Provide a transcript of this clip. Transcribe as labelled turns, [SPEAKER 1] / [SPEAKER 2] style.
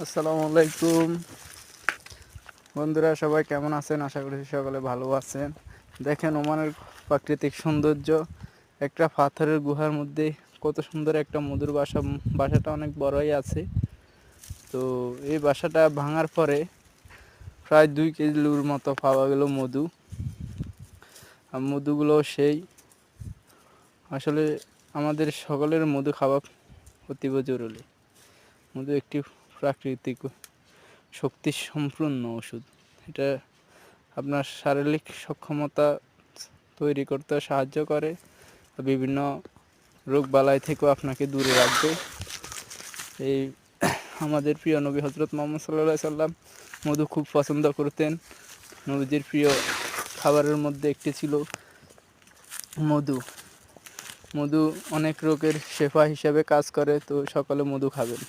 [SPEAKER 1] আসসালামু আলাইকুম বন্ধুরা, সবাই কেমন আছেন? আশা করি সকলে ভালো আছেন। দেখেন ওমানের প্রাকৃতিক সৌন্দর্য। একটা পাথরের গুহার মধ্যে কত সুন্দর একটা মধুর বাসা। বাসাটা অনেক বড়ই আছে। তো এই বাসাটা ভাঙার পরে প্রায় 2 কিলোর মতো পাওয়া গেল মধু। আর মধুগুলো সেই আসলে আমাদের সকলের মধু খাওয়া অতীব জরুরি। মধু একটি প্রাকৃতিক শক্তি সম্পূর্ণ ওষুধ। এটা আপনার শারীরিক সক্ষমতা তৈরি করতে সাহায্য করে, বিভিন্ন রোগ বালাই থেকেও আপনাকে দূরে রাখবে। এই আমাদের প্রিয় নবী হজরত মুহাম্মদ সাল্লাল্লাহু আলাইহি সাল্লাম মধু খুব পছন্দ করতেন। নবীজির প্রিয় খাবারের মধ্যে একটি ছিল মধু। মধু অনেক রোগের শেফা হিসেবে কাজ করে, তো সকলে মধু খাবেন।